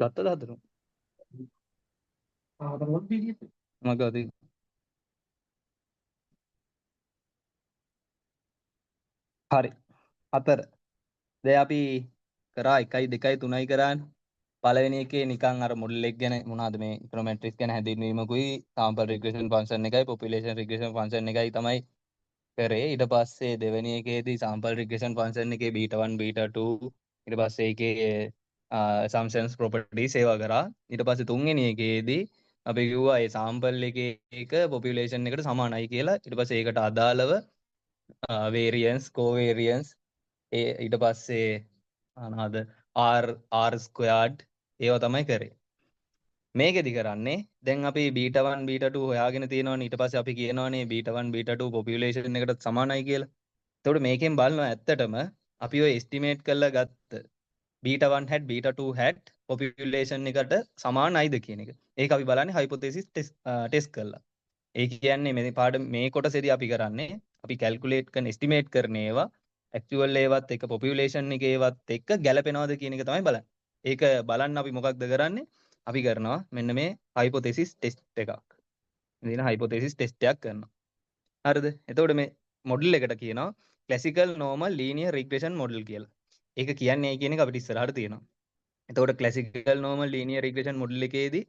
ගත්තද හතරම? මගදී හරි. හතර. දැන් අපි කරා 1යි 2යි 3යි කරානේ. පළවෙනි එකේ නිකන් අර මොඩල් එක ගැන මොනවද මේ ඉකොනොමෙට්‍රික්ස් ගැන හැඳින්වීමකුයි සාම්පල් රිග්‍රෙෂන් ෆන්ක්ෂන් එකයි පොපියුලේෂන් රිග්‍රෙෂන් ෆන්ක්ෂන් එකයි තමයි කරේ. ඊට පස්සේ දෙවෙනි එකේදී සාම්පල් රිග්‍රෙෂන් ෆන්ක්ෂන් එකේ β1 β2 ඊට පස්සේ ඒකේ assumptions properties ඒවා කරා. ඊට පස්සේ තුන්වෙනි එකේදී අපි කිව්වා ඒ සාම්පල් එකේ එක පොපියුලේෂන් එකට සමානයි කියලා. ඊට පස්සේ ඒකට අදාළව variance covariance ඊට පස්සේ අනාද r squared ඒවා තමයි කරේ. මේකෙදි කරන්නේ දැන් අපි β1 β2 හොයාගෙන තියෙනවනේ. ඊට පස්සේ අපි කියනවනේ β1 β2 පොපියුලේෂන් එකට සමානයි කියලා. එතකොට මේකෙන් බලනවා ඇත්තටම අපි ඔය එස්ටිමේට් කරලා ගත්ත β1 hat β2 hat පොපියුලේෂන් එකට සමානයිද කියන එක. ඒක අපි බලන්නේ හයිපොතේසිස් ටෙස්ට් කරලා. ඒ කියන්නේ මේ පාඩම මේ කොටසේදී අපි කරන්නේ අපි කැල්කියුලේට් කරන එස්ටිමේට් කරන ඒවා ඇක්චුවල් ඒවත් එක්ක පොපියුලේෂන් එකේ ඒවත් එක්ක ගැලපෙනවද කියන එක තමයි බලන්නේ. ඒක බලන්න අපි මොකක්ද කරන්නේ? අපි කරනවා මෙන්න මේ හයිපොතේසිස් ටෙස්ට් එකක්. ඉතින් හයිපොතේසිස් ටෙස්ට් එකක් කරනවා. හරිද? එතකොට මේ මොඩල් එකට කියනවා classical normal linear regression model කියලා. ඒක කියන්නේ ඇයි කියන එක අපිට ඉස්සරහට තියෙනවා. එතකොට classical normal linear regression model එකේදී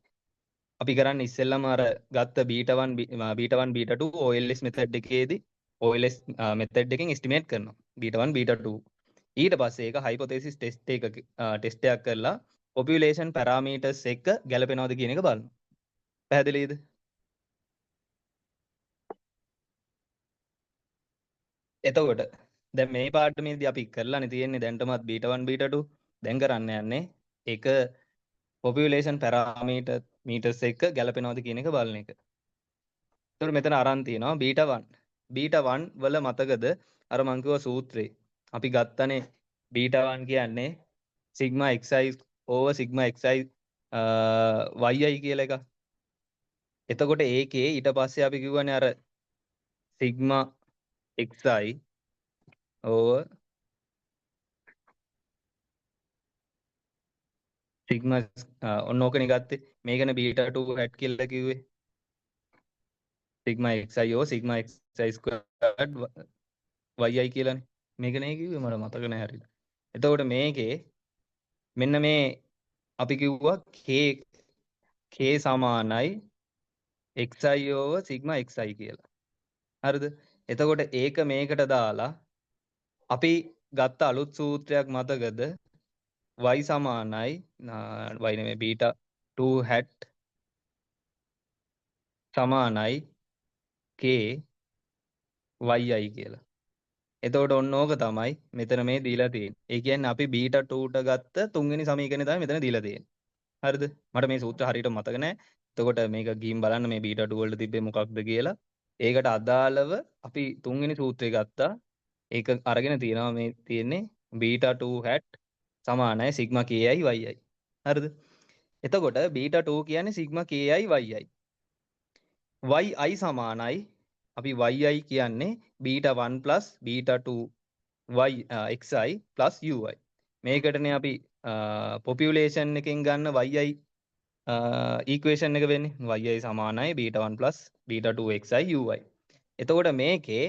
අපි කරන්නේ ඉස්සෙල්ලාම අර ගත්ත β1 β2 OLS මෙතඩ් එකේදී OLS මෙතඩ් එකෙන් එස්ටිමේට් කරනවා β1 β2. ඊට පස්සේ ඒක හයිපොතේසිස් ටෙස්ට් එකක් කරලා පොපියුලේෂන් පැරාමීටර්ස් එක්ක ගැලපෙනවද කියන එක බලනවා. පැහැදිලිද? එතකොට දැන් මේ පාඩමේදී අපි කරලානේ තියෙන්නේ දැන්ටමත් β1 β2 දැන් කරන්න යන්නේ ඒක පොපියුලේෂන් පැරාමීටර්ස් එක්ක ගැලපෙනවද කියන එක බලන එක. එතකොට මෙතන අරන් තියෙනවා β1 වල මතකද අර මං කිව්වා සූත්‍රේ අපි ගත්තනේ β1 කියන්නේ sigma xi over sigma xi yi කියලා එක. එතකොට ඒකේ ඊට පස්සේ අපි කිව්වනේ අර සිග්මා xi over සිග්මා ඔන්න ඕකනේ ගත්තේ. මේකනේ β2 hat කියලා කිව්වේ. Sigma xi over sigma xi squared yi කියලානේ. මේක නේ කිව්වේ මට මතක නැහැ හරියට. එතකොට මේකේ මෙන්න මේ අපි කිව්වා k සමානයි xi over සිග්මා xi කියලා. හරිද? එතකොට ඒක මේකට දාලා අපි ගත්ත අලුත් සූත්‍රයක් මතකද? y සමානයි y නෙමෙයි β2 hat සමානයි k yi කියලා. එතකොට ඔන්න ඕක තමයි මෙතන මේ දීලා තියෙන්නේ. ඒ කියන්නේ අපි β2ට ගත්ත තුන්වෙනි සමීකරණය තමයි මෙතන දීලා තියෙන්නේ. හරිද? මට මේ සූත්‍ර හරියට මතක නැහැ. එතකොට මේක ගිහින් බලන්න මේ β2 වලට තිබ්බේ මොකක්ද කියලා. ඒකට අදාළව අපි තුන්වෙනි සූත්‍රය ගත්තා. ඒක අරගෙන තියෙනවා මේ තියෙන්නේ β2 hat සමානයි සිග්මා ki yi. හරිද? එතකොට β2 කියන්නේ සිග්මා ki yi. yi සමානයි අපි yi කියන්නේ β1 β2 xi ui. මේකටනේ අපි පොපියුලේෂන් එකෙන් ගන්න yi ඊක්වේෂන් එක වෙන්නේ yi සමානයි β1 β2 xi ui. එතකොට මේකේ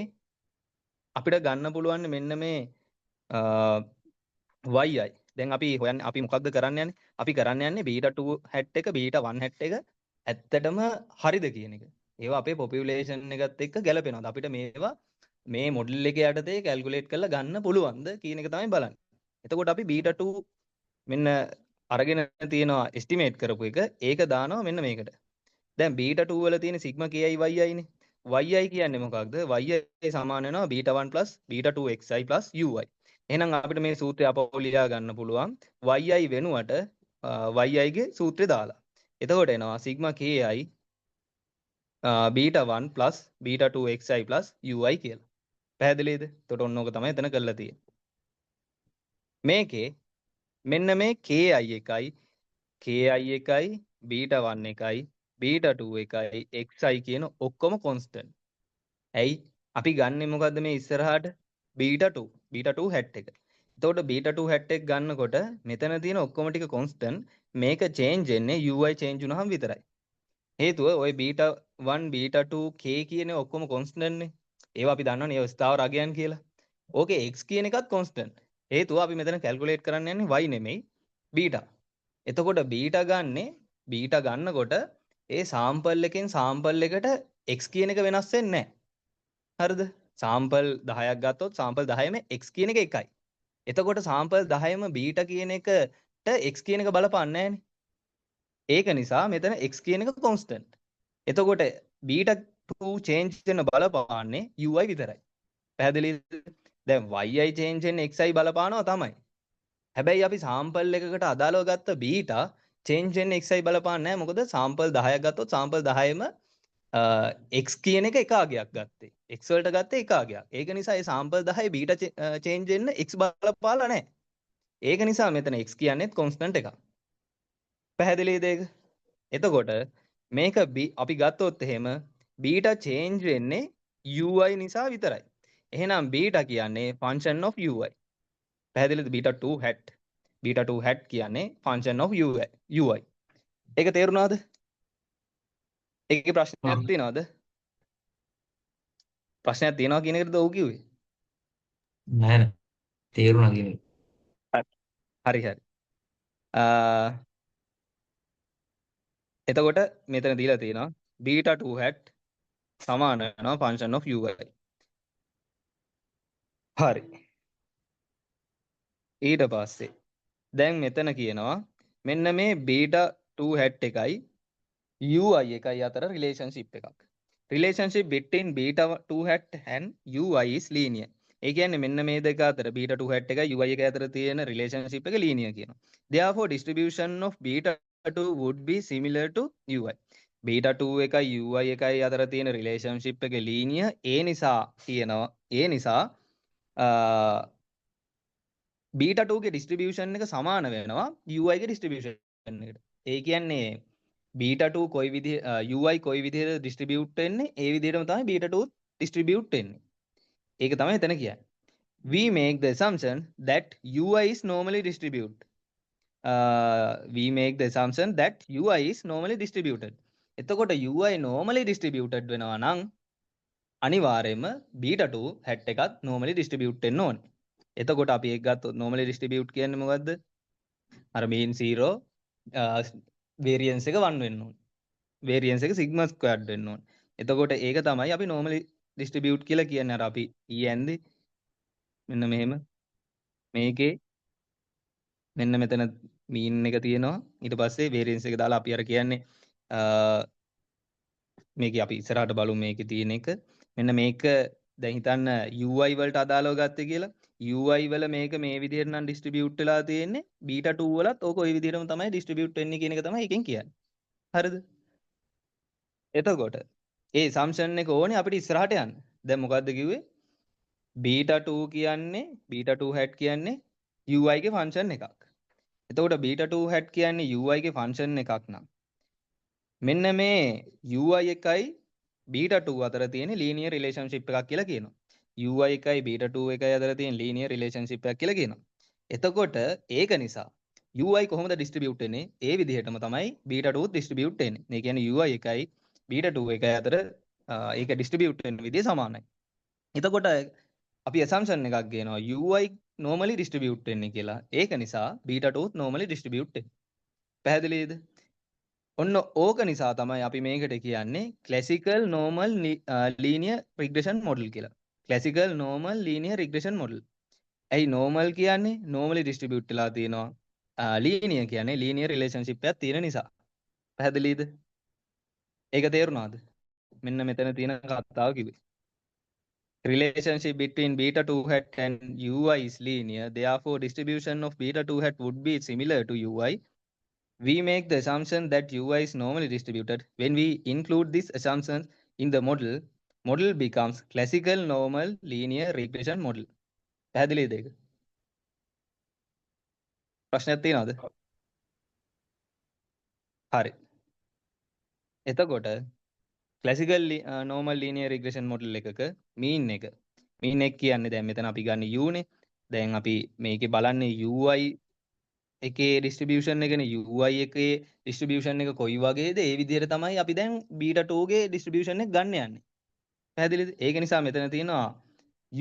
අපිට ගන්න පුළුවන් මෙන්න මේ yi. දැන් අපි හොයන්නේ අපි මොකක්ද කරන්න යන්නේ? අපි කරන්න යන්නේ β2 hat එක β1 hat එක ඇත්තටම හරිද කියන එක. ඒවා අපේ පොපියුලේෂන් එකත් එක්ක ගැලපෙනවද? අපිට මේවා මේ මොඩල් එක යටතේ කැල්කියුලේට් කරලා ගන්න පුළුවන්ද කියන එක තමයි බලන්නේ. එතකොට අපි β2 මෙන්න අරගෙන තියෙනවා එස්ටිමේට් කරපු එක. ඒක දානවා මෙන්න මේකට. දැන් β2 වල තියෙන සිග්මා ki yi නේ. yi කියන්නේ මොකක්ද? yi සමාන වෙනවා β1 β2 xi ui. එහෙනම් අපිට මේ සූත්‍රය අපව ලියා ගන්න පුළුවන් yi වෙනුවට yi ගේ සූත්‍රය දාලා. එතකොට එනවා සිග්මා ki β1 β2 xi ui කියලා. පැහැදිලිද? එතකොට ඔන්න ඕක තමයි එතන කරලා තියෙන්නේ. මේකේ මෙන්න මේ ki එකයි β1 එකයි β2 එකයි xi කියන ඔක්කොම කොන්ස්ටන්ට්. ඇයි අපි ගන්නෙ මොකද්ද මේ ඉස්සරහට β2 hat එක. එතකොට β2 hat එක ගන්නකොට මෙතන තියෙන ඔක්කොම ටික කොන්ස්ටන්ට්. මේක change වෙන්නේ ui change වුණාම විතරයි. හේතුව ඔය බීටා 1 බීටා 2 k කියන ඔක්කොම constant නේ. ඒවා අපි දන්නවනේ ඒවා ස්ථාවර අගයන් කියලා. ඕකේ x කියන එකත් constant. හේතුව අපි මෙතන calculate කරන්න යන්නේ y නෙමෙයි බීටා. එතකොට බීටා ගන්නකොට ඒ sample එකෙන් sample එකට x කියන එක වෙනස් වෙන්නේ නැහැ. හරිද? sample 10ක් ගත්තොත් sample 10ෙම x කියන එක එකයි. එතකොට sample 10ෙම බීටා කියන එකට x කියන එක බලපාන්නේ නැහැනේ. ඒක නිසා මෙතන x කියන එක constant. එතකොට බීටා 2 change වෙන බලපාන්නේ ui විතරයි. පැහැදිලිද? දැන් yi change වෙන්නේ xi බලපානවා තමයි. හැබැයි අපි sample එකකට අදාළව ගත්ත බීටා change වෙන්නේ xi බලපාන්නේ නැහැ. මොකද sample 10ක් ගත්තොත් sample 10ෙම x කියන එක එක අගයක් ගත්තේ. x වලට ගත්තේ එක අගයක්. ඒක නිසා මේ sample 10 බීටා change වෙන්න x බලපාලා නැහැ. ඒක නිසා මෙතන x කියන්නේත් constant එකක්. පැහැදිලිද ඒක? එතකොට මේක අපි ගත්තොත් එහෙම බීටා change වෙන්නේ ui නිසා විතරයි. එහෙනම් බීටා කියන්නේ function of ui. පැහැදිලිද? Beta 2 hat. බීටා 2 hat කියන්නේ function of ui. ඒක තේරුණාද? ඒකේ ප්‍රශ්නයක් තියෙනවද? ප්‍රශ්නයක් තියෙනවා කියන එකද ඔව් කිව්වේ? නෑ නෑ තේරුණා කියන්නේ. හරි හරි. එතකොට මෙතන දීලා තියෙනවා බීටා 2 hat සමාන වෙනවා function of ui. හරි. ඊට පස්සේ දැන් මෙතන කියනවා මෙන්න මේ බීටා 2 hat එකයි ui එකයි අතර relationship එකක්. relationship between beta 2 hat and ui is linear. ඒ කියන්නේ මෙන්න මේ දෙක අතර beta 2 hat එකයි ui එක අතර තියෙන relationship එක linear කියනවා. Therefore distribution of beta 2 would be similar to ui. beta 2 එකයි ui එකයි අතර තියෙන relationship එක linear. ඒ නිසා beta 2 ගේ distribution එක සමාන වෙනවා ui ගේ distribution එකට. ඒ කියන්නේ beta 2 කොයි විදිහ ui කොයි විදිහට distribute වෙන්නේ ඒ විදිහටම තමයි beta 2 distribute වෙන්නේ. ඒක තමයි එතන කියන්නේ. We make the assumption that ui is normally distributed. We make the assumption that ui is normally distributed. එතකොට ui normally distributed වෙනවා නම් අනිවාර්යයෙන්ම beta 2 hat එකත් normally distribute වෙන්න ඕනේ. එතකොට අපි ඒක ගත්තොත් normally distribute කියන්නේ මොකද්ද? අර mean 0 variance එක 1 වෙන්න ඕනේ. variance එක sigma squared වෙන්න ඕනේ. එතකොට ඒක තමයි අපි normally distribute කියලා කියන්නේ. අර අපි ඊයේ ඇන්දේ මෙන්න මෙහෙම මේකේ මෙන්න මෙතන mean එක තියෙනවා. ඊට පස්සේ variance එක දාලා අපි අර කියන්නේ මේකේ අපි ඉස්සරහට බලමු මේකේ තියෙන එක. මෙන්න මේක දැන් හිතන්න ui වලට අදාළව ගත්තේ කියලා. ui වල මේක මේ විදිහට නම් distribute වෙලා තියෙන්නේ. beta 2 වලත් ඕක ওই විදිහටම තමයි distribute වෙන්නේ කියන එක තමයි එකෙන් කියන්නේ. හරිද? එතකොට ඒ assumption එක ඕනේ අපිට ඉස්සරහට යන්න. දැන් මොකද්ද කිව්වේ? beta 2 කියන්නේ beta 2 hat කියන්නේ ui ගේ function එකක්. එතකොට beta 2 hat කියන්නේ ui ගේ function එකක් නම් මෙන්න මේ ui එකයි beta 2 අතර තියෙන linear relationship එකක් කියලා කියනවා. ui එකයි beta 2 එකයි අතර තියෙන linear relationship එකක් කියලා කියනවා. එතකොට ඒක නිසා ui කොහොමද distribute වෙන්නේ? ඒ විදිහටම තමයි beta 2 distribute වෙන්නේ. ඒ කියන්නේ ui එකයි beta 2 එකයි අතර ඒක distribute වෙන විදිය සමානයි. එතකොට අපි assumption එකක් ගේනවා ui normally distribute වෙන්නේ කියලා. ඒක නිසා beta 2 normally distribute වෙන්නේ. පැහැදිලිද? ඔන්න ඕක නිසා තමයි අපි මේකට කියන්නේ classical normal linear regression model කියලා. classical normal linear regression model. ඇයි normal කියන්නේ normally distribute වෙලා තියෙනවා. linear කියන්නේ linear relationship එකක් තියෙන නිසා. පැහැදිලිද? ඒක තේරුණාද? මෙන්න මෙතන තියෙන කතාව කිව්වේ. Relationship between beta 2 hat and ui is linear. Therefore, distribution of beta 2 hat would be similar to ui. We make the assumption that ui is normally distributed. When we include this assumption in the model becomes classical normal linear regression model. පැහැදිලිද ඒක? ප්‍රශ්නයක් තියෙනවද? හරි. එතකොට classical normal linear regression model එකක mean එක කියන්නේ දැන් මෙතන අපි ගන්න u නේ. දැන් අපි මේකේ බලන්නේ ui එකේ ඩිස්ට්‍රිබියුෂන් එකනේ UI එකේ ඩිස්ට්‍රිබියුෂන් එක කොයි වගේද ඒ විදිහට තමයි අපි දැන් β2 ගේ ඩිස්ට්‍රිබියුෂන් එක ගන්න යන්නේ. පැහැදිලිද? ඒක නිසා මෙතන තියෙනවා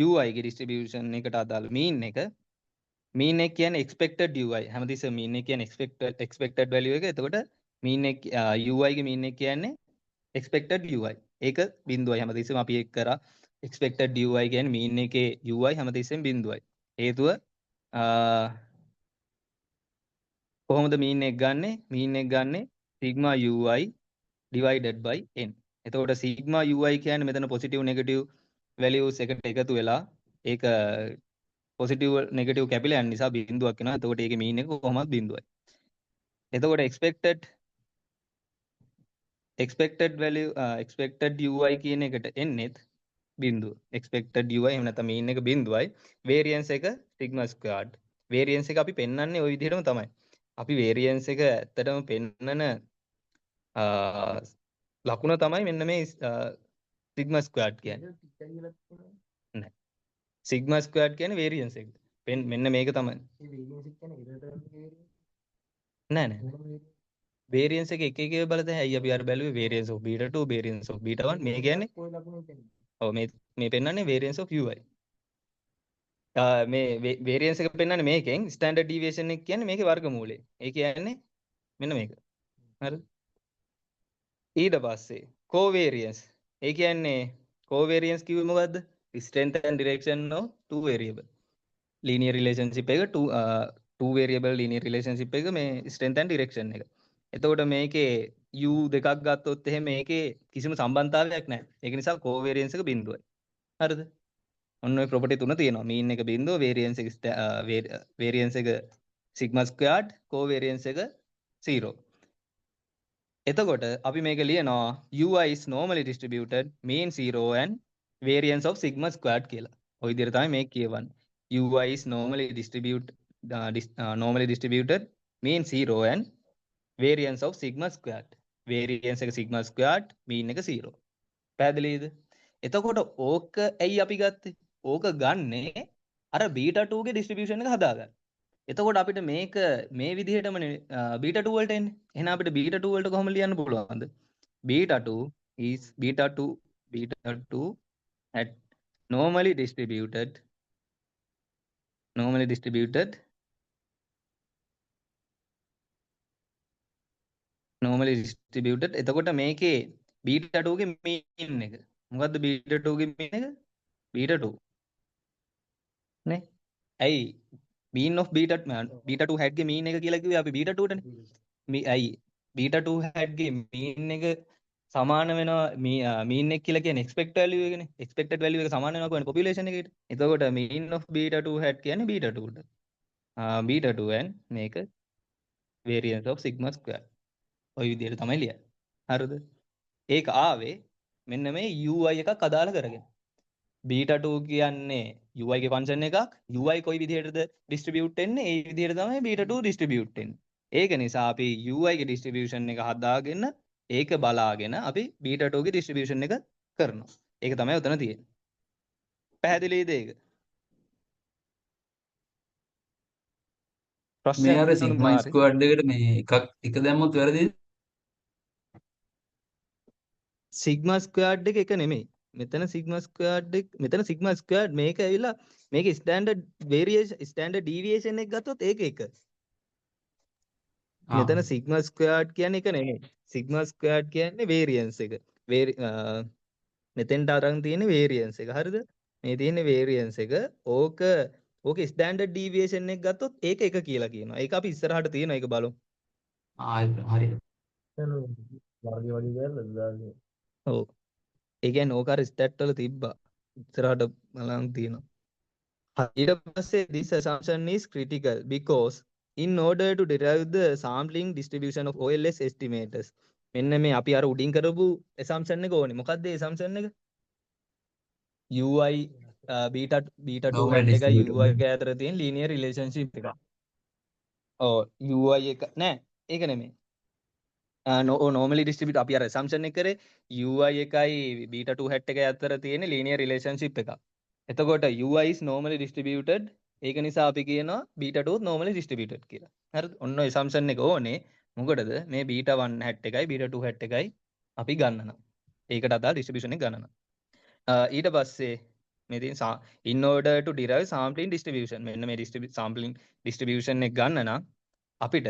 UI ගේ ඩිස්ට්‍රිබියුෂන් එකට අදාළ මීන් එක. මීන් එක කියන්නේ expected UI. හැමතිස්සෙම මීන් එක කියන්නේ expected value එක. එතකොට මීන් එක UI ගේ මීන් එක කියන්නේ expected UI. ඒක බිඳුවයි. හැමතිස්සෙම අපි ඒක කරා expected UI කියන්නේ මීන් එකේ UI හැමතිස්සෙම බිඳුවයි. හේතුව කොහොමද මීන් එක ගන්නෙ? මීන් එක ගන්නෙ sigma UI divided by n. එතකොට sigma UI කියන්නේ මෙතන positive negative values එකට එකතු වෙලා ඒක positive negative කැපිලා යන නිසා බිඳුවක් වෙනවා. එතකොට ඒකේ මීන් එක කොහොමද බිඳුවයි. එතකොට expected value expected UI කියන එකට එන්නේත් බිඳුව. expected UI එහෙම නැත්නම් මීන් එක බිඳුවයි. variance එක sigma squared. variance එක අපි පෙන්වන්නේ ওই විදිහටම තමයි. අපි variance එක ඇත්තටම පෙන්වන ලකුණ තමයි මෙන්න මේ sigma squared කියන්නේ. නෑ. sigma squared කියන්නේ variance එක. මෙන්න මේක තමයි. නෑ නෑ. variance එක එක එක බලද ඇයි අපි අර බැලුවේ variance of beta 2 variance of beta 1 මේ කියන්නේ ඔව් මේ පෙන්වන්නේ variance of ui මේ variance එක පෙන්වන්නේ මේකෙන් standard deviation එක කියන්නේ මේකේ වර්ගමූලය. ඒ කියන්නේ මෙන්න මේක. හරිද? ඊට පස්සේ covariance. ඒ කියන්නේ covariance කිව්වේ මොකද්ද? strength and direction of two variable. linear relationship එක two variable linear relationship එක මේ strength and direction එක. එතකොට මේකේ u දෙකක් ගත්තොත් එහෙම මේකේ කිසිම සම්බන්ධතාවයක් නැහැ. ඒක නිසා covariance එක බිඳුවයි. හරිද? ඔන්න ඔය property තුන තියෙනවා. mean එක බිඳුව, variance එක sigma squared, covariance එක 0. එතකොට අපි මේක ලියනවා ui is normally distributed mean 0 and variance of sigma squared කියලා. ඔය විදිහට තමයි මේක කියවන්නේ. ui is normally distributed mean 0 and variance of sigma squared. variance එක sigma squared, mean එක 0. පැහැදිලිද? එතකොට ඕක ඇයි අපි ගත්තේ? ඕක ගන්නේ අර β2 ගේ distribution එක හදාගන්න. එතකොට අපිට මේක මේ විදිහටම β2 වලට එන්නේ. එහෙනම් අපිට β2 වලට කොහොම ලියන්න පුළුවන්ද? β2 is β2 at normally distributed එතකොට මේකේ β2 ගේ mean එක මොකද්ද? β2 ගේ mean එක β2 නේ. ඇයි mean of β2 hat ගේ mean එක කියලා කිව්වේ අපි β2 ටනේ. ඇයි β2 hat ගේ mean එක සමාන වෙනවා mean එක කියලා කියන්නේ expected value එකනේ. expected value එක සමාන වෙනවා කියන්නේ population එකට. එතකොට mean of β2 hat කියන්නේ β2 ට. β2 and මේක variance of sigma square. ඔය විදිහට තමයි ලියන්නේ. හරිද? ඒක ආවේ මෙන්න මේ ui එකක් අදාළ කරගෙන. β2 කියන්නේ ui ගේ ෆන්ක්ෂන් එකක්. ui කොයි විදිහටද ඩිස්ට්‍රිබියුට් වෙන්නේ? ඒ විදිහට තමයි β2 ඩිස්ට්‍රිබියුට් වෙන්නේ. ඒක නිසා අපි ui ගේ ඩිස්ට්‍රිබියුෂන් එක හදාගෙන ඒක බලාගෙන අපි β2 ගේ ඩිස්ට්‍රිබියුෂන් එක කරනවා. ඒක තමයි උතන තියෙන්නේ. පැහැදිලිද ඒක? මේ ප්‍රශ්නයක් අර තියෙනවද සිග්මා මාරේ? ස්ක්වයර්ඩ් එකට මේ එක දැම්මොත් වැරදිද? සිග්මා ස්ක්වයර්ඩ් එක නෙමෙයි. මෙතන සිග්මා ස්ක්වයර්ඩ් එක මෙතන සිග්මා ස්ක්වයර්ඩ් මේක ඇවිල්ලා මේක ස්ටෑන්ඩඩ් වේරියේෂන් ස්ටෑන්ඩඩ් ඩීවියේෂන් එක ගත්තොත් ඒක එක. මෙතන සිග්මා ස්ක්වයර්ඩ් කියන්නේ එක නෙමෙයි. සිග්මා ස්ක්වයර්ඩ් කියන්නේ වේරියන්ස් එක. මෙතෙන්ට අරන් තියෙන්නේ වේරියන්ස් එක. හරිද? මේ තියෙන්නේ වේරියන්ස් එක. ඕක ස්ටෑන්ඩඩ් ඩීවියේෂන් එක ගත්තොත් ඒක එක කියලා කියනවා. ඒක අපි ඉස්සරහට තියෙනවා. ඒක බලමු. හරි. ඔව්. ඒ කියන්නේ ඕක අර ස්ටැට් වල තිබ්බා. ඉස්සරහට බලන් තියෙනවා. ඊට පස්සේ this assumption is critical because in order to derive the sampling distribution of OLS estimators මෙන්න මේ අපි අර උඩින් කරපු assumption එක ඕනේ. මොකක්ද ඒ assumption එක? UI β2 normally hat එකයි distributed. UI එක අතර තියෙන linear relationship එක. ඔව් UI එක නෑ ඒක නෙමෙයි. normally distributed අපි අර assumption එක කරේ UI එකයි β2 hat එකයි අතර තියෙන linear relationship එකක්. එතකොට UI is normally distributed ඒක නිසා අපි කියනවා β2 normally distributed කියලා. හරිද? ඔන්න ඔය assumption එක ඕනේ. මොකටද? මේ β1 hat එකයි β2 hat එකයි අපි ගන්න නම්. ඒකට අදාළ distribution එක ගන්න නම්. ඊට පස්සේ මේ තියෙන in order to derive sampling distribution මෙන්න මේ sampling distribution එක ගන්න නම් අපිට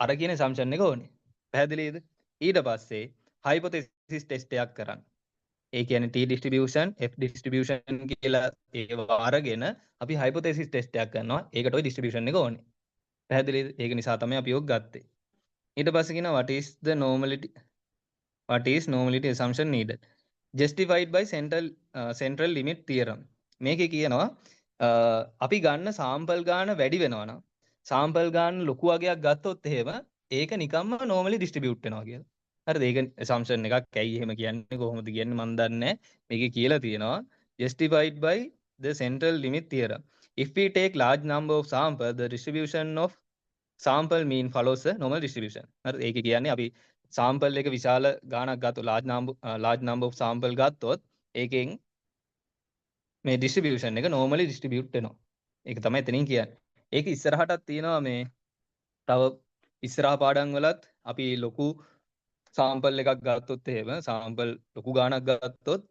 අර කියන assumption එක ඕනේ. පැහැදිලිද? ඊට පස්සේ hypothesis test එකක් කරන්න. ඒ කියන්නේ T distribution, F distribution කියලා ඒවා අරගෙන අපි hypothesis test එකක් කරනවා. ඒකට ওই distribution එක ඕනේ. පැහැදිලිද? ඒක නිසා තමයි අපි ඔක් ගත්තේ. ඊට පස්සේ කියනවා what is normality assumption needed? Justified by central limit theorem. මේකේ කියනවා අපි ගන්න sample ගාන වැඩි වෙනවා නම් sample ගාන ලොකු වගයක් ගත්තොත් එහෙම ඒක නිකම්ම normally distribute වෙනවා කියලා. හරිද? ඒක assumption එකක්. ඇයි එහෙම කියන්නේ? කොහොමද කියන්නේ? මම දන්නේ නැහැ. මේකේ කියලා තියෙනවා justified by the central limit theorem. If we take large number of sample, the distribution of sample mean follows a normal distribution. හරිද? ඒක කියන්නේ අපි sample එක විශාල ගාණක් ගත්තොත් large number of sample ගත්තොත් ඒකෙන් මේ distribution එක normally distribute වෙනවා. ඒක තමයි එතනින් කියන්නේ. ඒක ඉස්සරහටත් තියෙනවා මේ තව ඉස්සරහ පාඩම් වලත් අපි ලොකු sample එකක් ගත්තොත් එහෙම sample ලොකු ගාණක් ගත්තොත්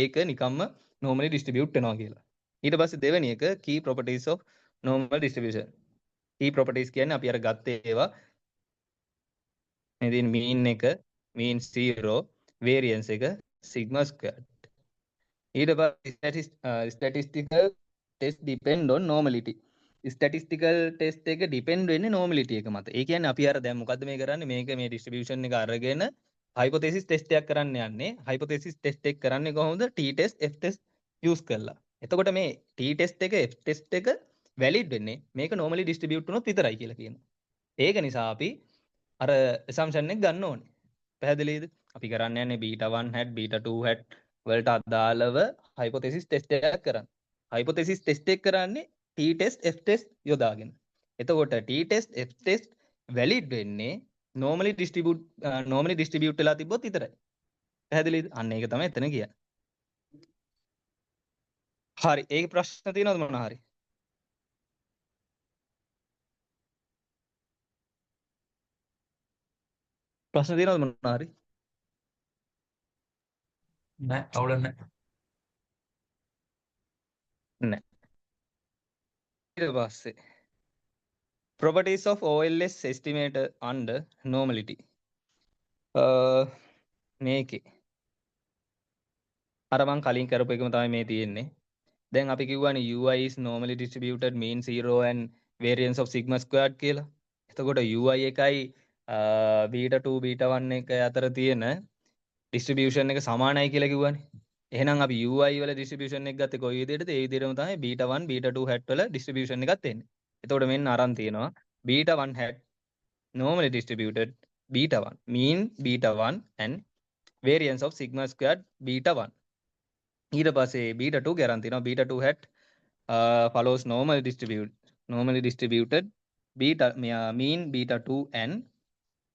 ඒක නිකම්ම normally distribute වෙනවා කියලා. ඊට පස්සේ දෙවෙනි එක key properties of normal distribution. key properties කියන්නේ අපි අර ගත්තේ ඒවා මේ තියෙන mean එක mean 0 variance එක sigma squared. ඊට පස්සේ statistical test depend on normality. statistical test එක depend වෙන්නේ normality එක මත. ඒ කියන්නේ අපි අර දැන් මොකද්ද මේ කරන්නේ? මේක මේ distribution එක අරගෙන hypothesis test එකක් කරන්න යන්නේ. hypothesis test එක කරන්නේ කොහොමද? t test f test use කරලා. එතකොට මේ t test එක f test එක valid වෙන්නේ මේක normally distribute වුණොත් විතරයි කියලා කියනවා. ඒක නිසා අපි අර assumption එක ගන්න ඕනේ. පැහැදිලිද? අපි කරන්න යන්නේ β1 hat β2 hat වලට අදාළව hypothesis test එකක් කරන්න. hypothesis test එක කරන්නේ t test f test යොදාගෙන. එතකොට t test f test valid වෙන්නේ normally distribute වෙලා තිබ්බොත් විතරයි. පැහැදිලිද? අන්න ඒක තමයි එතන කියන්නේ. හරි. ඒක ප්‍රශ්න තියෙනවද මොනවා හරි? ප්‍රශ්න තියෙනවද මොනවා හරි? නෑ අවුලක් නෑ. නෑ. ඊට පස්සේ properties of OLS estimator under normality. මේකේ අර මං කලින් කරපු එකම තමයි මේ තියෙන්නේ. දැන් අපි කිව්වනේ UI is normally distributed mean 0 and variance of sigma squared කියලා. එතකොට UI එකයි β2 β1 එක අතර තියෙන distribution එක සමානයි කියලා කිව්වනේ. එහෙනම් අපි UI වල distribution එක ගත්තේ කොයි විදිහටද? ඒ විදිහටම තමයි β1 β2 hat වල distribution එකත් එන්නේ. එතකොට මෙන්න අරන් තියෙනවා β1 hat normally distributed β1 mean β1 and variance of sigma squared β1. ඊට පස්සේ β2 ගරන් තියෙනවා β2 hat follows normally distributed beta mean β2 and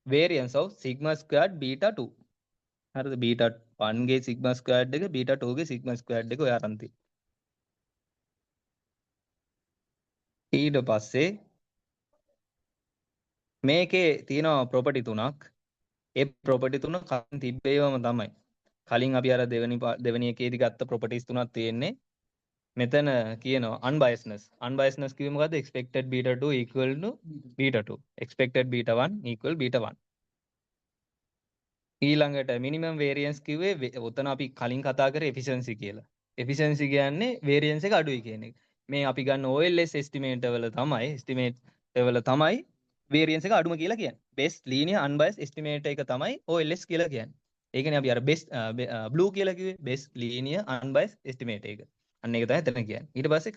variance of sigma squared β2. හරිද? β1 ගේ sigma squared එක β2 ගේ sigma squared එක ඔය අරන් තියෙනවා. ඊට පස්සේ මේකේ තියෙනවා property තුනක්. ඒ property තුන කලින් තිබ්බේවම තමයි. කලින් අපි අර දෙවෙනි එකේදී ගත්ත properties තුනක් තියෙන්නේ. මෙතන කියනවා unbiasedness. unbiasedness කිව්වේ මොකද්ද? expected β2 equal to β2. expected β1 equal β1. ඊළඟට minimum variance කිව්වේ උතන අපි කලින් කතා කරේ efficiency කියලා. efficiency කියන්නේ variance එක අඩුයි කියන එක. මේ අපි ගන්න OLS estimate වල තමයි variance එක අඩුම කියලා කියන්නේ. best linear unbiased estimate එක තමයි OLS කියලා කියන්නේ. ඒ කියන්නේ අපි අර best blue කියලා කිව්වේ best linear unbiased estimate එක. අන්න ඒක තමයි එතන කියන්නේ. ඊට පස්සේ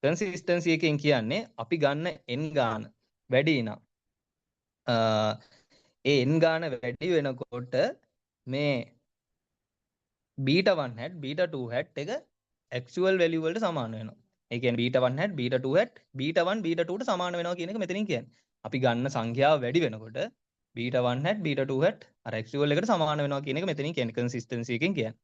consistency එකෙන් කියන්නේ අපි ගන්න n ගාන වැඩි නම් ඒ n ගාන වැඩි වෙනකොට මේ β1 hat β2 hat එක actual value වලට සමාන වෙනවා. ඒ කියන්නේ β1 hat β2 hat β1 β2 ට සමාන වෙනවා කියන එක මෙතනින් කියන්නේ. අපි ගන්න සංඛ්‍යාව වැඩි වෙනකොට β1 hat β2 hat අර actual එකට සමාන වෙනවා කියන එක මෙතනින් කියන්නේ consistency එකෙන් කියන්නේ.